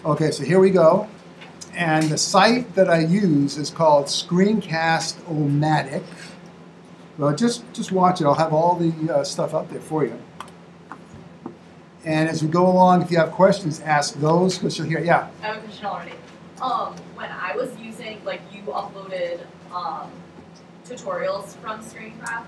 Okay, so here we go. And the site that I use is called Screencast-O-Matic. Well, just watch it. I'll have all the stuff up there for you. And as we go along, if you have questions, ask those, because you'll hear, yeah. I have a question already. When I was using, like, you uploaded tutorials from Screencraft,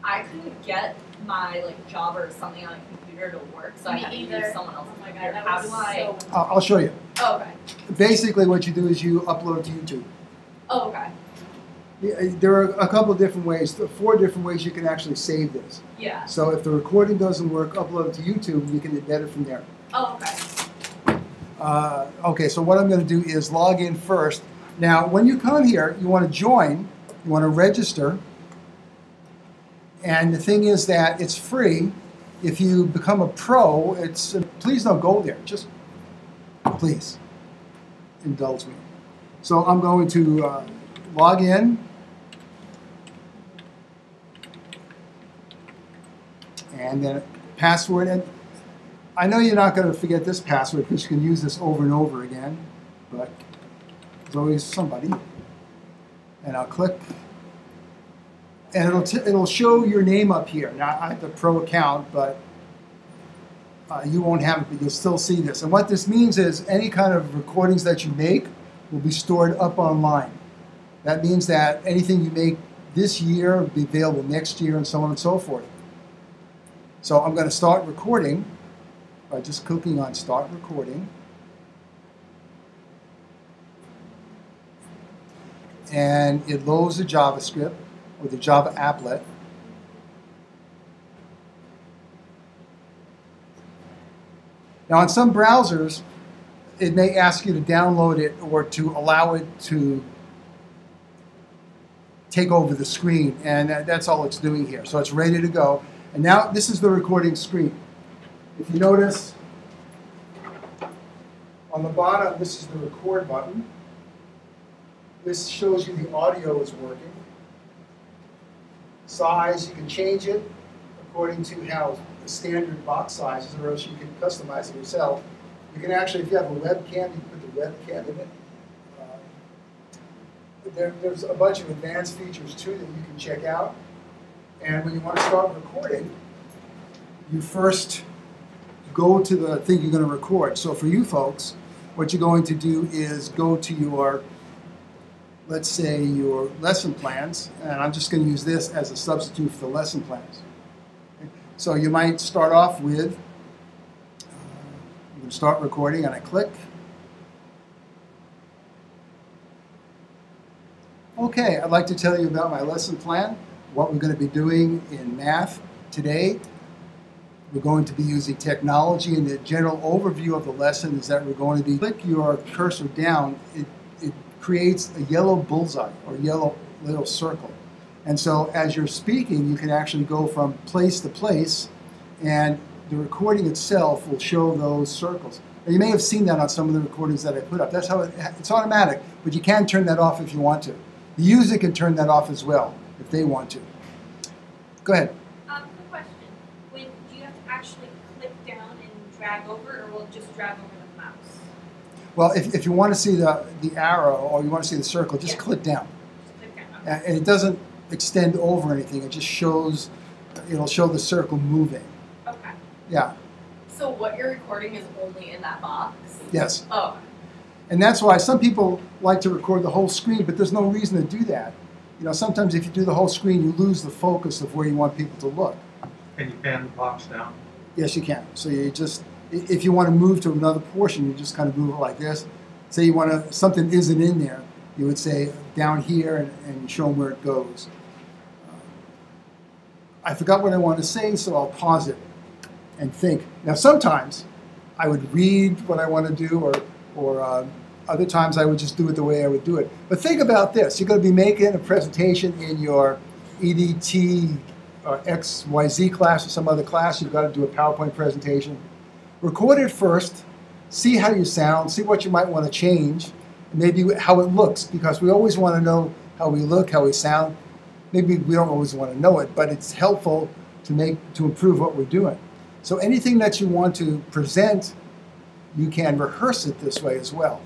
I couldn't get my, like, Java or something on a computer to work, so I had to use someone else's computer. How do I? I'll show you. Oh, okay. Basically, what you do is you upload to YouTube. Oh, okay. There are a couple of different ways, 4 different ways you can actually save this. Yeah. So if the recording doesn't work, upload it to YouTube, you can embed it from there. Oh, okay. Okay, so what I'm going to do is log in first. Now, when you come here, you want to join, you want to register, and the thing is that it's free. If you become a pro, please don't go there. Just please indulge me. So I'm going to log in. And then password. And I know you're not going to forget this password because you can use this over and over again, but there's always somebody. And I'll click, and it'll show your name up here. Now I have the pro account, but you won't have it, but you'll still see this. And what this means is any kind of recordings that you make will be stored up online. That means that anything you make this year will be available next year, and so on and so forth. So I'm going to start recording by just clicking on Start Recording. And it loads the JavaScript or the Java applet. Now on some browsers, it may ask you to download it or to allow it to take over the screen, and that's all it's doing here. So it's ready to go. And now this is the recording screen. If you notice, on the bottom, this is the record button. This shows you the audio is working. Size, you can change it according to how the standard box size is, or else you can customize it yourself. You can actually, if you have a webcam, you can put the webcam in it. There's a bunch of advanced features too that you can check out. And when you want to start recording, you first go to the thing you're going to record. So for you folks, what you're going to do is go to your, let's say, your lesson plans, and I'm just going to use this as a substitute for the lesson plans. Okay? So you might start off with, you can start recording, and I click. Okay, I'd like to tell you about my lesson plan, what we're going to be doing in math today. We're going to be using technology, and the general overview of the lesson is that we're going to be, click your cursor down, it creates a yellow bullseye or yellow little circle. And so as you're speaking, you can actually go from place to place, and the recording itself will show those circles. Now, you may have seen that on some of the recordings that I put up. That's how it's automatic, but you can turn that off if you want to. The user can turn that off as well if they want to. Go ahead. Quick question. Do you have to actually click down and drag over, or will it just drag over the mouse? Well, if you want to see the arrow or you want to see the circle, just click down. Just click down. Okay. And it doesn't extend over anything. It just shows, it'll show the circle moving. Okay. Yeah. So what you're recording is only in that box? Yes. Oh. And that's why some people like to record the whole screen, but there's no reason to do that. You know, sometimes if you do the whole screen, you lose the focus of where you want people to look. Can you pan the box down? Yes, you can. So you just, if you want to move to another portion, you just kind of move it like this. Say you want to, something isn't in there, you would say down here and show them where it goes. I forgot what I wanted to say, so I'll pause it and think. Now, sometimes I would read what I want to do, or other times I would just do it the way I would do it. But think about this. You're going to be making a presentation in your EDT or XYZ class or some other class. You've got to do a PowerPoint presentation. Record it first. See how you sound. See what you might want to change. Maybe how it looks, because we always want to know how we look, how we sound. Maybe we don't always want to know it, but it's helpful to improve what we're doing. So anything that you want to present, you can rehearse it this way as well.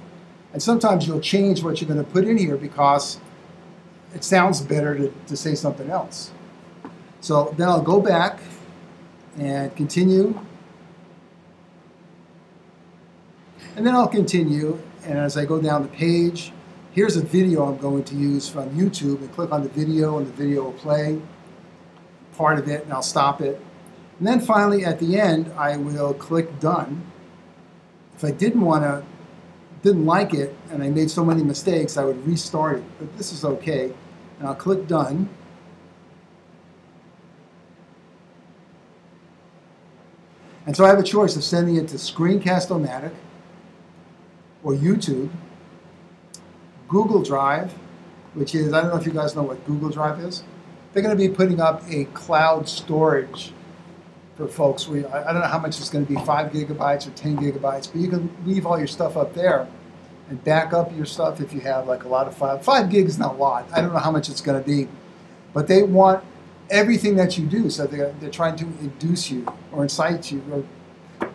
And sometimes you'll change what you're going to put in here because it sounds better to say something else. So then I'll go back and continue. And then I'll continue, and as I go down the page, here's a video I'm going to use from YouTube, and click on the video, and the video will play part of it, and I'll stop it. And then finally, at the end, I will click Done. If I didn't like it, and I made so many mistakes, I would restart it, but this is okay. And I'll click Done. And so I have a choice of sending it to Screencast-O-Matic, or YouTube, Google Drive, which is, I don't know if you guys know what Google Drive is. They're going to be putting up a cloud storage for folks. I don't know how much it's going to be, 5 gigabytes or 10 gigabytes, but you can leave all your stuff up there and back up your stuff if you have like a lot of files. 5 gig is not a lot. I don't know how much it's going to be, but they want everything that you do, so they're trying to induce you or incite you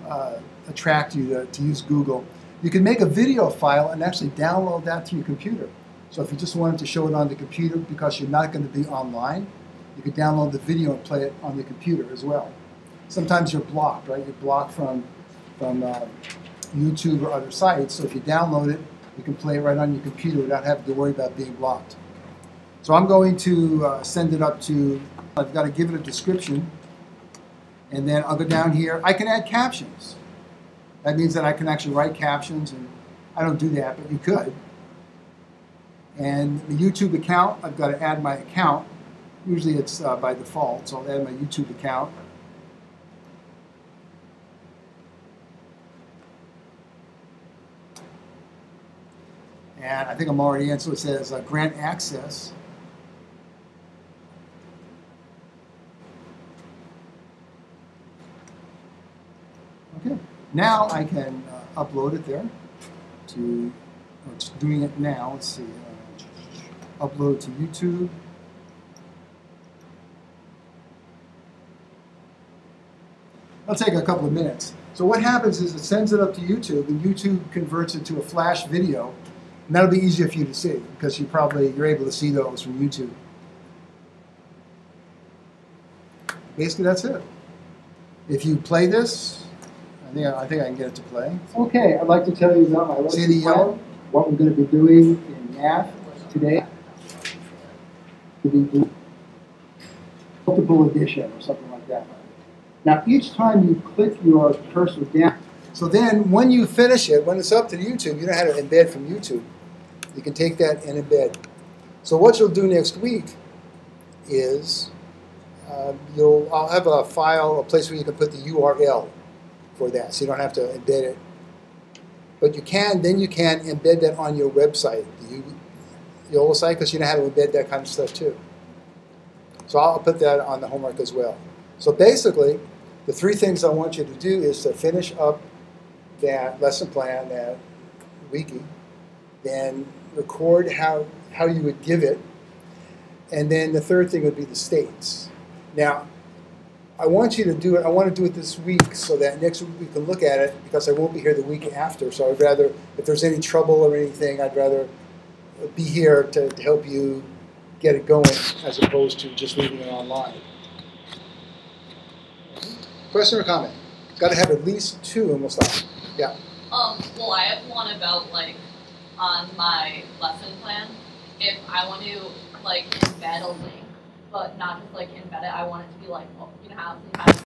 or attract you to use Google. You can make a video file and actually download that to your computer. So if you just wanted to show it on the computer because you're not going to be online, you could download the video and play it on the computer as well. Sometimes you're blocked, right? You're blocked from YouTube or other sites. So if you download it, you can play it right on your computer without having to worry about being blocked. So I'm going to send it up to, I've got to give it a description. And then I'll go down here. I can add captions. That means that I can actually write captions, and I don't do that, but you could. And the YouTube account, I've got to add my account. Usually it's by default, so I'll add my YouTube account. And I think I'm already in, so it says grant access. Okay. Now I can upload it there to, it's doing it now, let's see, upload to YouTube. It'll take a couple of minutes. So what happens is it sends it up to YouTube, and YouTube converts it to a Flash video, and that'll be easier for you to see because you're able to see those from YouTube. Basically, that's it. If you play this, I think I can get it to play. Okay, I'd like to tell you about my lesson plan, what we're going to be doing in math today. To be doing multiple addition or something like that. Now, each time you click your cursor down, so then when you finish it, when it's up to YouTube, you know how to embed from YouTube. You can take that and embed. So what you'll do next week is I'll have a file, a place where you can put the URL for that, so you don't have to embed it. But you can embed that on your website, the Yola site, because you know how to embed that kind of stuff too. So I'll put that on the homework as well. So basically, the 3 things I want you to do is to finish up that lesson plan, that wiki, then record how you would give it, and then the 3rd thing would be the states. Now, I want you to do it, I want to do it this week so that next week we can look at it, because I won't be here the week after, so I'd rather, if there's any trouble or anything, I'd rather be here to help you get it going as opposed to just leaving it online. Question or comment? Got to have at least 2 and we'll stop. Yeah. Well, I have one about, like, on my lesson plan, if I want to, like, embed a link, but not just, like, embed it, I want it to be, like, well, you know how sometimes